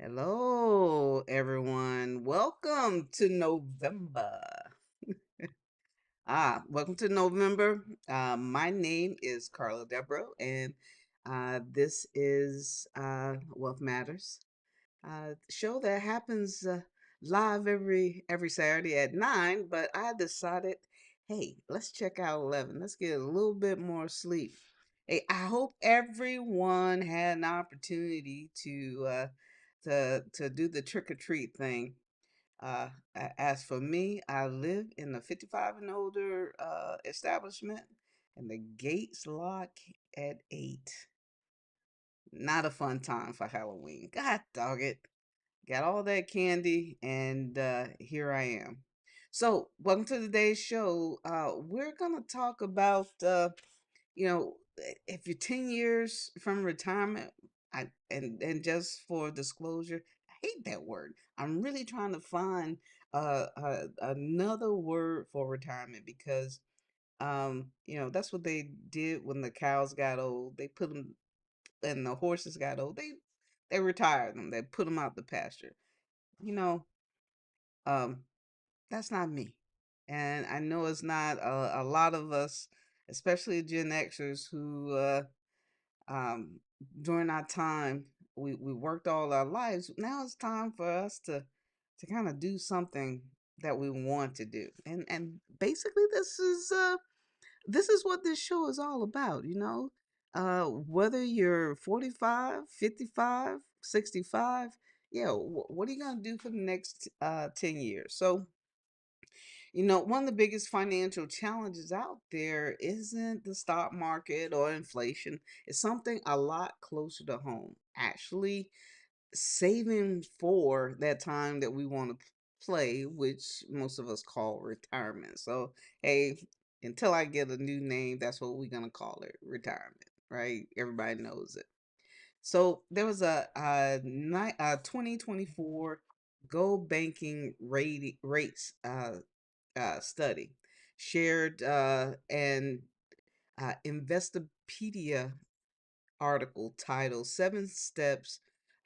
Hello, everyone. Welcome to November. Welcome to November. My name is Carla Deborah, and this is Wealth Matters, show that happens live every Saturday at 9. But I decided, hey, let's check out 11. Let's get a little bit more sleep. Hey, I hope everyone had an opportunity to do the trick or treat thing. As for me, I live in a 55 and older establishment, and the gates lock at 8. Not a fun time for Halloween. God dog it. Got all that candy, and here I am. So, welcome to today's show. We're gonna talk about, if you're 10 years from retirement. And just for disclosure, I hate that word. I'm really trying to find another word for retirement because, that's what they did when the cows got old. They put them, and the horses got old. They retired them. They put them out the pasture. You know, um, that's not me. And I know it's not a lot of us, especially Gen Xers, who um, during our time, we worked all our lives. Now it's time for us to kind of do something that we want to do. And basically this is what this show is all about, whether you're 45, 55, 65, yeah, what are you going to do for the next 10 years? So, one of the biggest financial challenges out there isn't the stock market or inflation. It's something a lot closer to home. Actually, saving for that time that we want to play, which most of us call retirement. So, hey, until I get a new name, that's what we're going to call it, retirement, right? Everybody knows it. So, there was a 2024 gold banking rates study shared an Investopedia article titled Seven Steps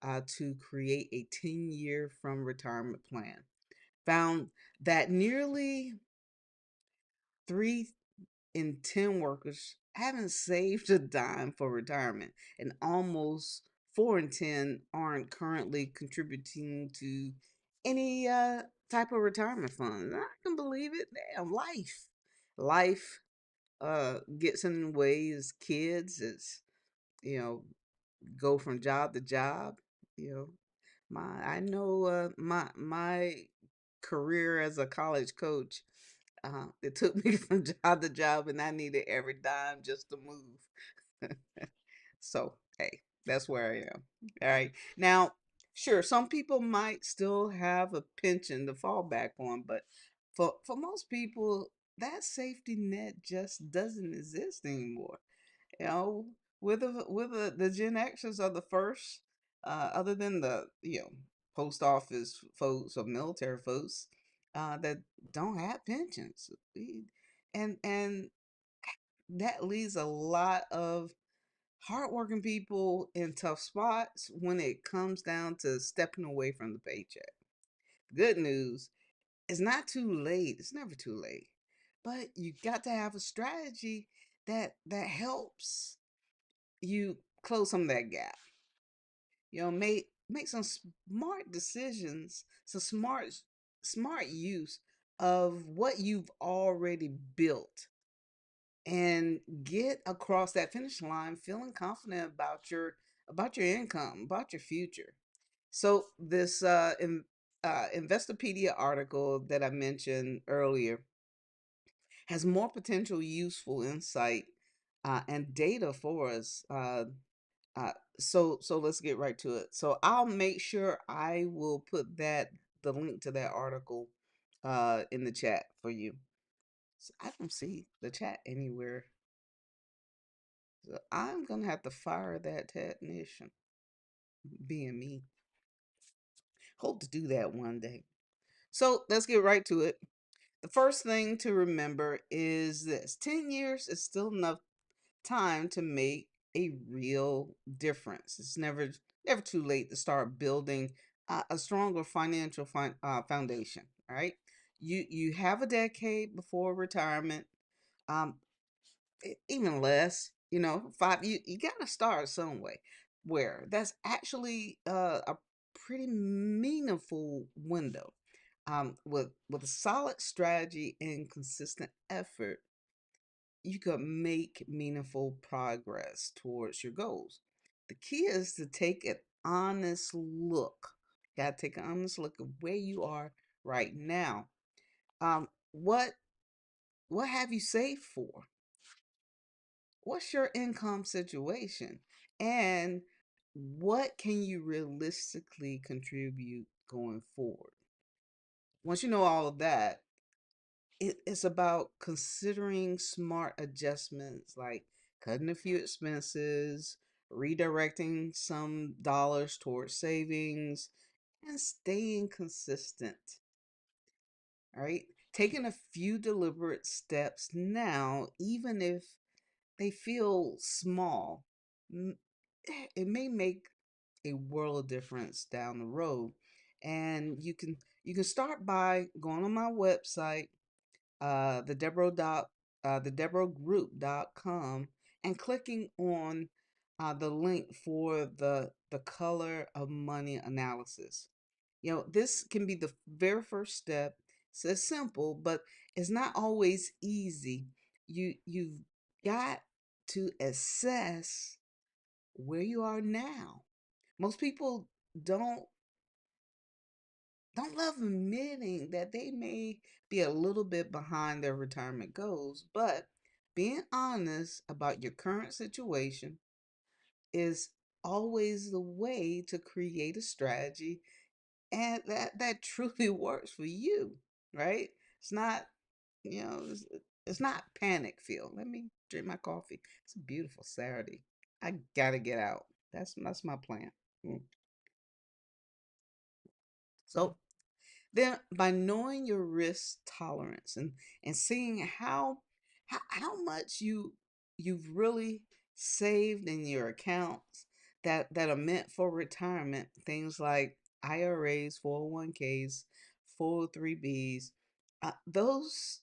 to Create a 10-Year from Retirement Plan. Found that nearly 3 in 10 workers haven't saved a dime for retirement, and almost 4 in 10 aren't currently contributing to any type of retirement fund. I can believe it. Damn, life gets in the way as kids. It's you know go from job to job. You know, I know my career as a college coach. It took me from job to job, and I needed every dime just to move. So, hey, that's where I am. All right. Now, sure, some people might still have a pension to fall back on, but for most people, that safety net just doesn't exist anymore. You know, the Gen Xers are the first, other than the post office folks or military folks, that don't have pensions. And that leaves a lot of hardworking people in tough spots when it comes down to stepping away from the paycheck. Good news, it's not too late. It's never too late. But you got to have a strategy that helps you close some of that gap. Make some smart decisions, some smart use of what you've already built, and get across that finish line feeling confident about your income, about your future. So this Investopedia article that I mentioned earlier has more potential useful insight and data for us. So let's get right to it. So I'll make sure I will put the link to that article in the chat for you. So I don't see the chat anywhere. So I'm gonna have to fire that technician, being me. Hope to do that one day. So let's get right to it. The first thing to remember is this: 10 years is still enough time to make a real difference. It's never too late to start building a stronger financial foundation. All right, you have a decade before retirement. Um, Even less. You know, five. You got to start some way. Where that's actually a pretty meaningful window. With a solid strategy and consistent effort, you can make meaningful progress towards your goals. The key is to take an honest look. You gotta take an honest look of where you are right now. Um, what what have you saved for? What's your income situation? And what can you realistically contribute going forward? Once you know all of that, it's about considering smart adjustments like cutting a few expenses, redirecting some dollars towards savings, and staying consistent. All right. Taking a few deliberate steps now, even if they feel small, m- it may make a world of difference down the road. And you can start by going on my website, the deborahgroup.com, and clicking on the link for the color of money analysis. You know, this can be the very first step. It's simple, but it's not always easy. You've got to assess where you are now. Most people don't don't love admitting that they may be a little bit behind their retirement goals, but being honest about your current situation is always the way to create a strategy and that truly works for you, right? It's not, it's not panic feel. Let me drink my coffee. It's a beautiful Saturday. I gotta get out. That's my plan. Mm. So then, by knowing your risk tolerance and seeing how much you've really saved in your accounts that are meant for retirement, things like IRAs, 401ks, 403bs, those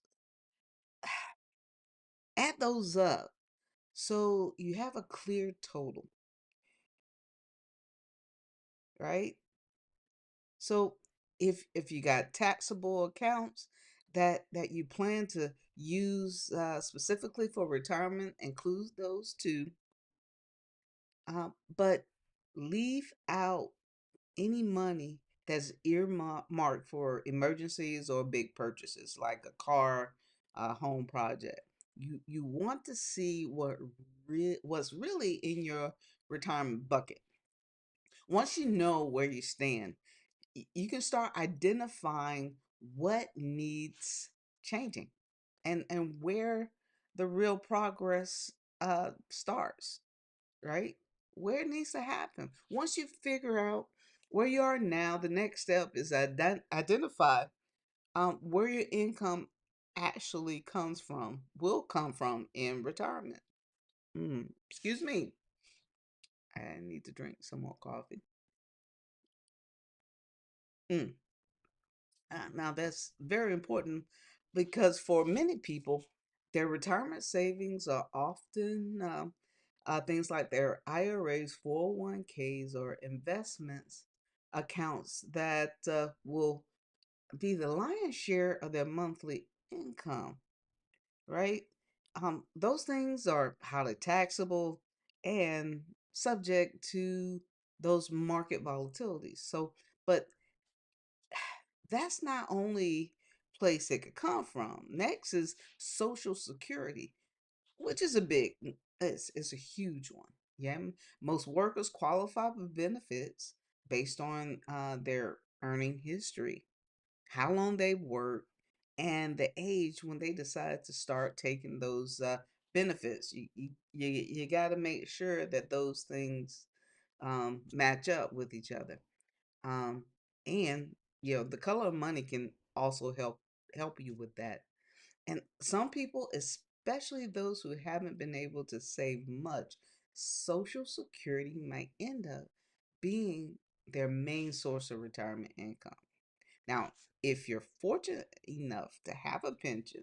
add those up so you have a clear total, right? So if you got taxable accounts that you plan to use specifically for retirement, include those too. But leave out any money that's earmarked for emergencies or big purchases like a car, a home project. You want to see what's really in your retirement bucket. Once you know where you stand, you can start identifying what needs changing and where the real progress starts, right? Where it needs to happen. Once you figure out where you are now, the next step is identify where your income actually comes from, will come from in retirement. Excuse me. I need to drink some more coffee. Mm. Now, that's very important because for many people, their retirement savings are often things like their IRAs, 401ks, or investments accounts that will be the lion's share of their monthly income, right? Those things are highly taxable and subject to those market volatilities. So, but that's not only place it could come from. Next is Social Security, which is it's a huge one. Yeah, most workers qualify for benefits based on their earning history, how long they work, and the age when they decide to start taking those benefits. You got to make sure that those things match up with each other. Um, and the color of money can also help you with that. And some people, especially those who haven't been able to save much, Social Security might end up being their main source of retirement income. Now, if you're fortunate enough to have a pension,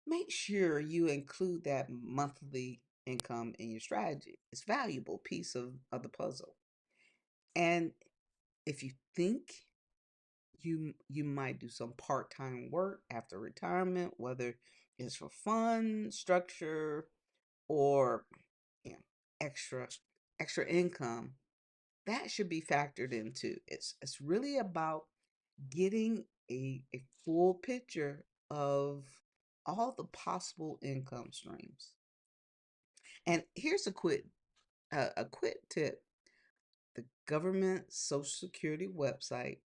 make sure you include that monthly income in your strategy. It's a valuable piece of the puzzle. And if you think you might do some part-time work after retirement, whether it's for fun, structure, or you know, extra extra income, that should be factored into. It's really about getting a full picture of all the possible income streams. And here's a quick tip. The government Social Security website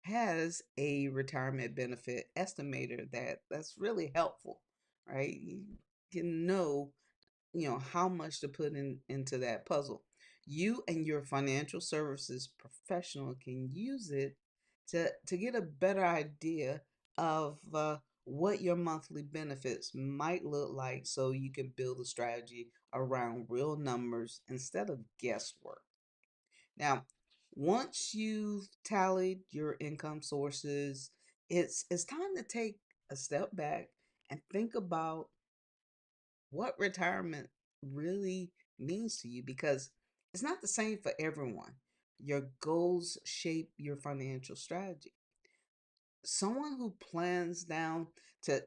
has a retirement benefit estimator that's really helpful, right? You can know, how much to put into that puzzle. You and your financial services professional can use it to get a better idea of what your monthly benefits might look like, so you can build a strategy around real numbers instead of guesswork. Now, once you've tallied your income sources, it's time to take a step back and think about what retirement really means to you, because it's not the same for everyone. Your goals shape your financial strategy. Someone who plans down to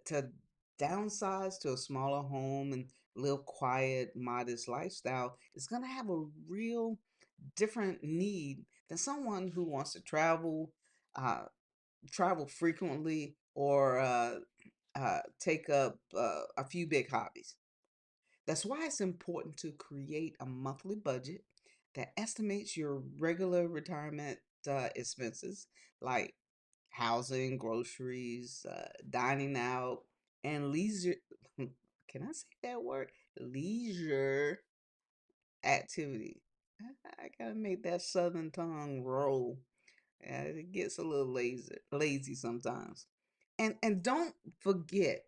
downsize to a smaller home and live quiet, modest lifestyle is going to have a real different need than someone who wants to uh, travel frequently, or take up a few big hobbies. That's why it's important to create a monthly budget that estimates your regular retirement expenses, like housing, groceries, dining out, and leisure. Can I say that word? Leisure activity. I gotta make that southern tongue roll. It gets a little lazy sometimes. And don't forget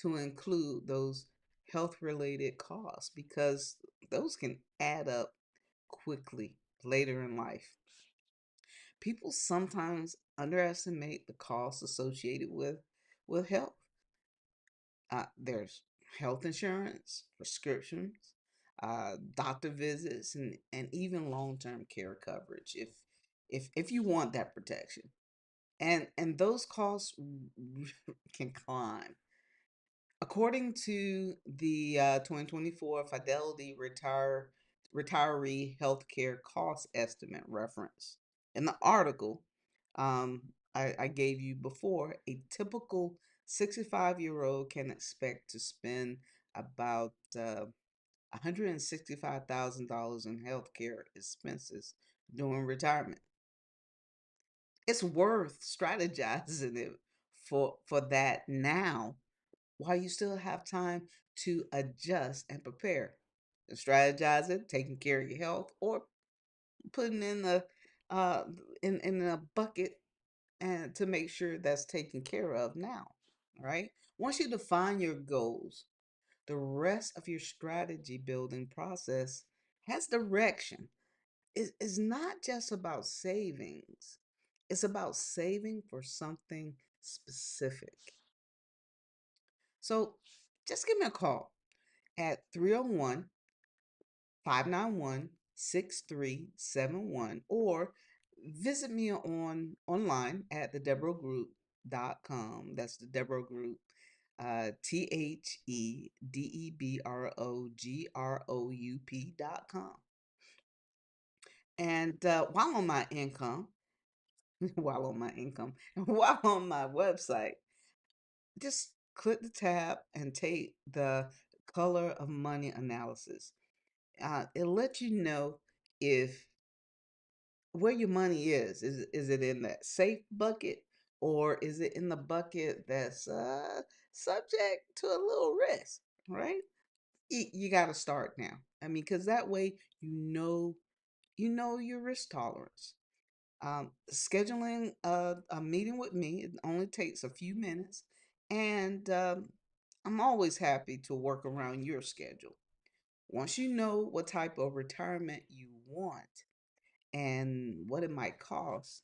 to include those health related costs, because those can add up quickly later in life. People sometimes underestimate the costs associated with health. There's health insurance, prescriptions, doctor visits, and even long term care coverage if you want that protection. And those costs can climb. According to the 2024 Fidelity Retiree Healthcare Cost Estimate reference in the article I gave you before, a typical 65-year-old can expect to spend about $165,000 in healthcare expenses during retirement. It's worth strategizing it for that now, while you still have time to adjust and prepare. And strategizing, taking care of your health, or putting in the uh in a bucket and to make sure that's taken care of now. Right? Once you define your goals, the rest of your strategy building process has direction. It's not just about savings. It's about saving for something specific. So just give me a call at 301-591-6371, or visit me online at thedebrogroup.com. That's the Deborah Group, TheDebrogroup.com. And while on my income, while on my income, while on my website, just click the tab and take the color of money analysis. It'll let you know if where your money is it in that safe bucket, or is it in the bucket that's subject to a little risk, right? You got to start now. I mean, because that way you know your risk tolerance. Scheduling a meeting with me, it only takes a few minutes, and I'm always happy to work around your schedule. Once you know what type of retirement you want, and what it might cost.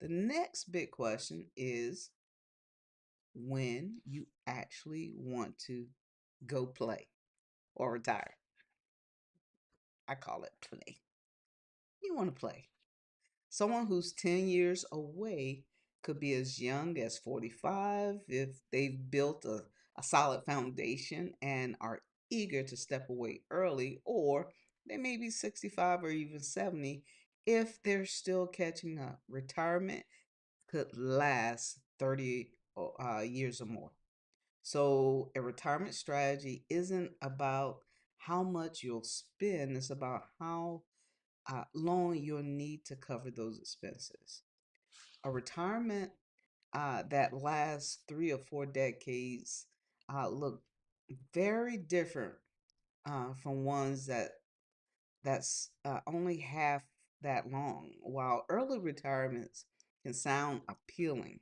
The next big question is when you actually want to go play or retire. I call it play. You want to play. Someone who's 10 years away could be as young as 45 if they've built a solid foundation and are eager to step away early, or they may be 65 or even 70 if they're still catching up. Retirement could last 30 years or more. So, a retirement strategy isn't about how much you'll spend, it's about how long you'll need to cover those expenses. A retirement that lasts 3 or 4 decades look very different from ones that's only half that long. While early retirements can sound appealing,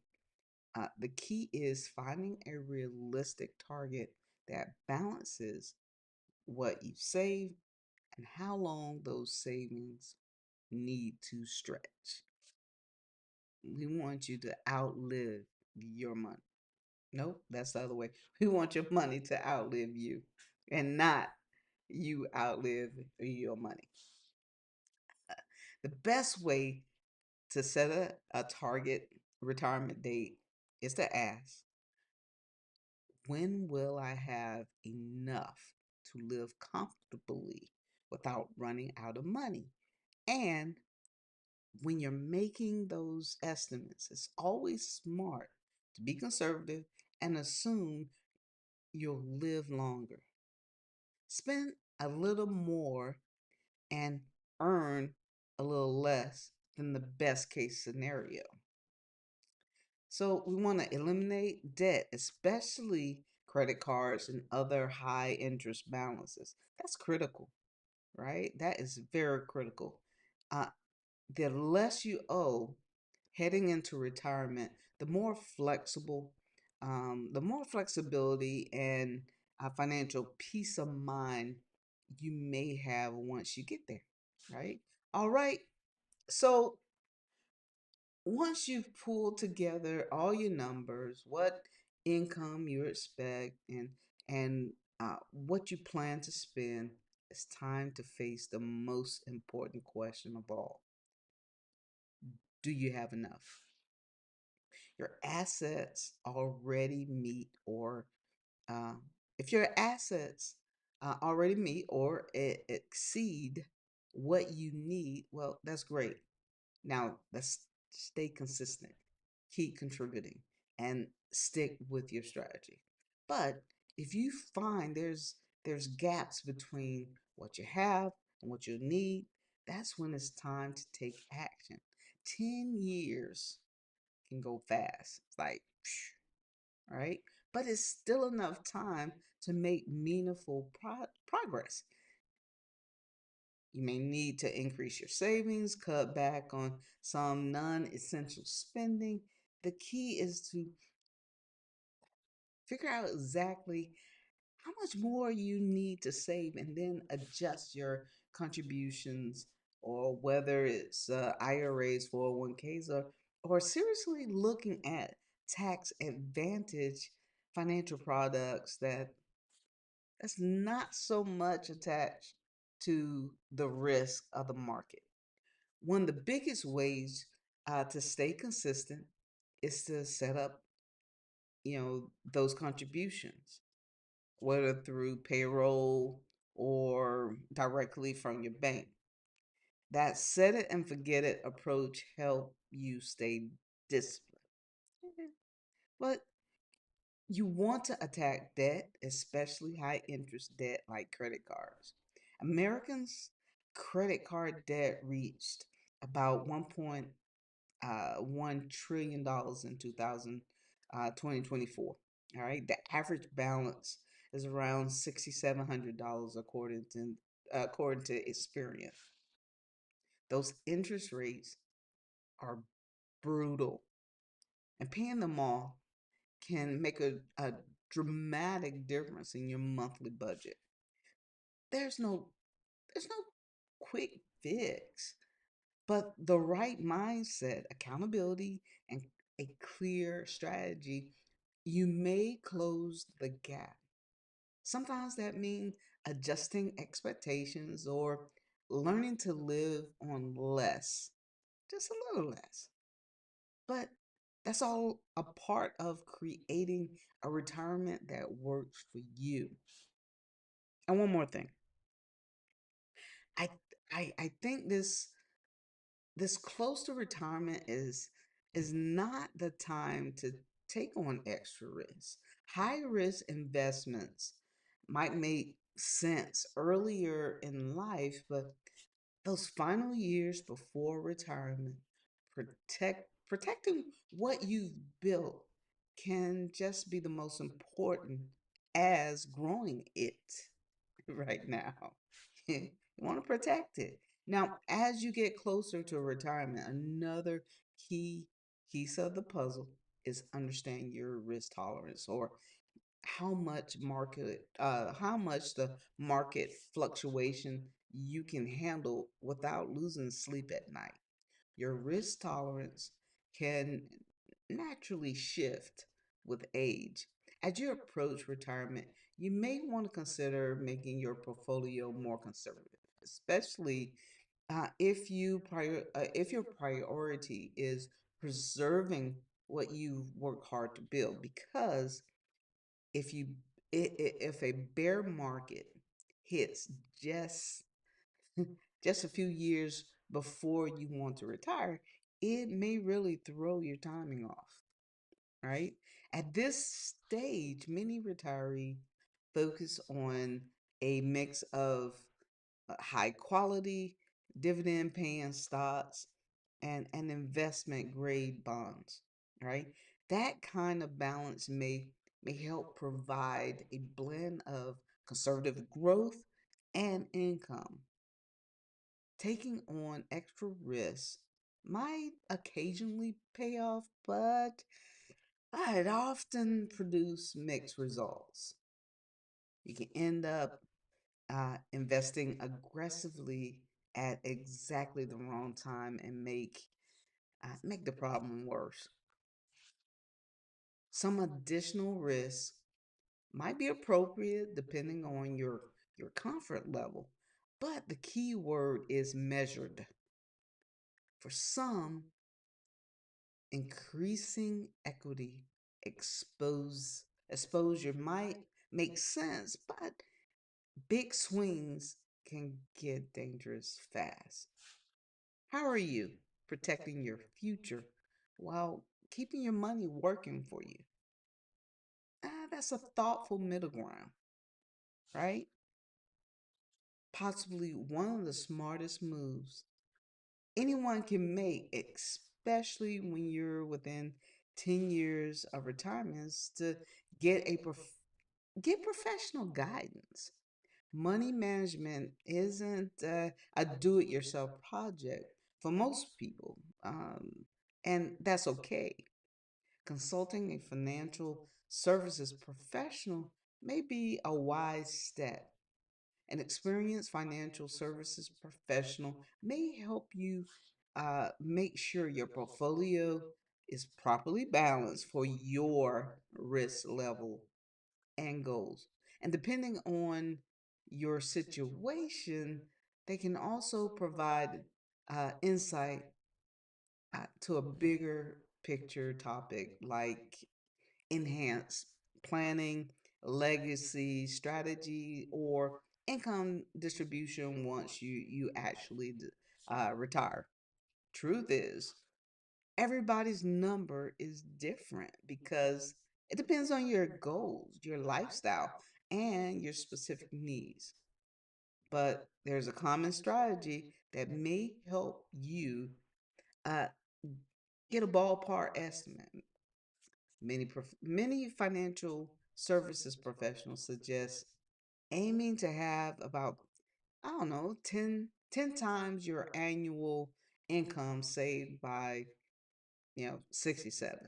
the key is finding a realistic target that balances what you save and how long those savings need to stretch. We want you to outlive your money. Nope, that's the other way. We want your money to outlive you and not you outlive your money. The best way to set a target retirement date is to ask, when will I have enough to live comfortably without running out of money? And when you're making those estimates, it's always smart to be conservative and assume you'll live longer. Spend a little more and earn a little less than the best case scenario. So, we want to eliminate debt, especially credit cards and other high interest balances. That's critical, right? That is very critical. Uh, the less you owe heading into retirement, the more flexibility and financial peace of mind you may have once you get there, right? All right. So once you've pulled together all your numbers, what income you expect, and what you plan to spend, it's time to face the most important question of all: do you have enough? Your assets already meet or uh, if your assets already meet or exceed what you need, well, that's great. Now let's stay consistent, keep contributing, and stick with your strategy. But if you find there's gaps between what you have and what you need, that's when it's time to take action. 10 years can go fast. It's like, right? But it's still enough time to make meaningful progress. You may need to increase your savings, cut back on some non essential spending. The key is to figure out exactly how much more you need to save and then adjust your contributions, or whether it's IRAs, 401ks, or seriously looking at tax advantage financial products that's not so much attached to the risk of the market. One of the biggest ways to stay consistent is to set up, those contributions, whether through payroll or directly from your bank. That set it and forget it approach help you stay disciplined. Mhm. But you want to attack debt, especially high interest debt like credit cards. Americans' credit card debt reached about $1.1 trillion in 2024. All right, the average balance is around $6,700 according to Experian. Those interest rates are brutal, and paying them all can make a dramatic difference in your monthly budget. There's no there's no quick fix, But the right mindset, accountability, and a clear strategy, you may close the gap. Sometimes that means adjusting expectations or learning to live on less, just a little less. But that's all a part of creating a retirement that works for you. And one more thing. I I think this close to retirement is not the time to take on extra risks. High risk investments might make sense earlier in life, but those final years before retirement, protecting what you've built can just be the most important as growing it right now. You want to protect it. Now, as you get closer to retirement, another key piece of the puzzle is understand your risk tolerance, or how much the market fluctuation you can handle without losing sleep at night. Your risk tolerance can naturally shift with age. As you approach retirement, you may want to consider making your portfolio more conservative, especially if your priority is preserving what you've worked hard to build. Because if you if a bear market hits just just a few years before you want to retire, it may really throw your timing off, right? At this stage, many retirees focus on a mix of high quality, dividend paying stocks and investment grade bonds, right? That kind of balance may help provide a blend of conservative growth and income. Taking on extra risks might occasionally pay off, but it often produce mixed results. You can end up investing aggressively at exactly the wrong time and make the problem worse. Some additional risks might be appropriate depending on your comfort level, but the key word is measured. For some, increasing equity exposure might make sense, but big swings can get dangerous fast. How are you protecting your future while keeping your money working for you? That's a thoughtful middle ground, right? Possibly one of the smartest moves anyone can make, especially when you're within 10 years of retirement, is to get get professional guidance. Money management isn't a do-it-yourself project for most people, and that's okay. Consulting a financial services professional may be a wise step. An experienced financial services professional may help you make sure your portfolio is properly balanced for your risk level and goals. And depending on your situation, they can also provide insight to a bigger picture topic like enhanced planning, legacy strategy, or income distribution once you actually retire. Truth is, everybody's number is different because it depends on your goals, your lifestyle, and your specific needs. But there's a common strategy that may help you uh, get a ballpark estimate. Many financial services professionals suggest aiming to have about, I don't know, ten times your annual income saved by, 67.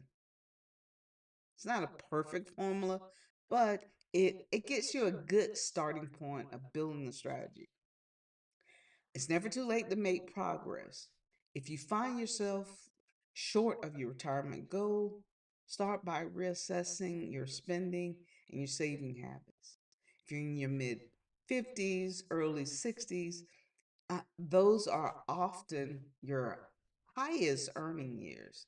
It's not a perfect formula, but it gets you a good starting point of building the strategy. It's never too late to make progress. If you find yourself short of your retirement goal, start by reassessing your spending and your saving habits. If you're in your mid 50s, early 60s, those are often your highest earning years.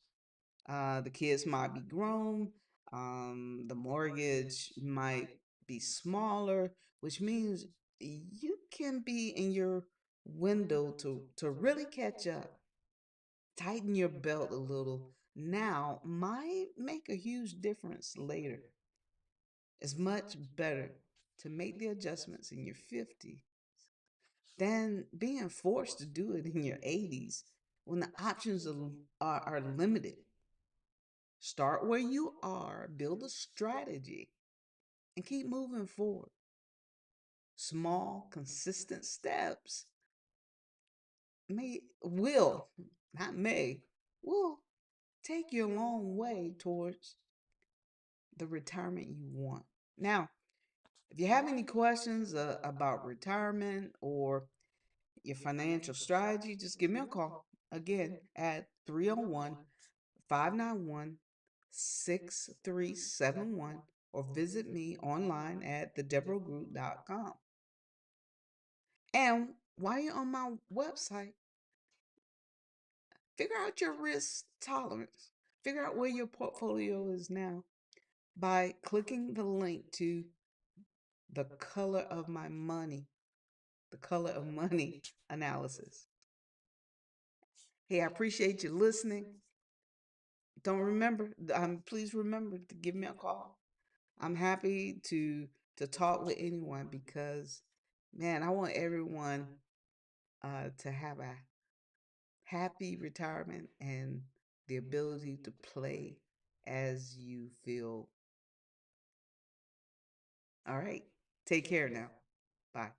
The kids might be grown, the mortgage might be smaller, which means you can be in your window to really catch up. Tighten your belt a little now might make a huge difference later. It's much better to make the adjustments in your 50s than being forced to do it in your 80s when the options are limited. Start where you are, build a strategy, and keep moving forward. Small, consistent steps will, not may, will take you a long way towards the retirement you want. Now, if you have any questions about retirement or your financial strategy, just give me a call again at 301 591 6371 or visit me online at thedeborahgroup.com. And while you're on my website, figure out your risk tolerance. Figure out where your portfolio is now by clicking the link to the color of my money, the color of money analysis. Hey, I appreciate you listening. Don't remember, please remember to give me a call. I'm happy to talk with anyone because, man, I want everyone to have a happy retirement and the ability to play as you feel. All right. Take care now. Bye.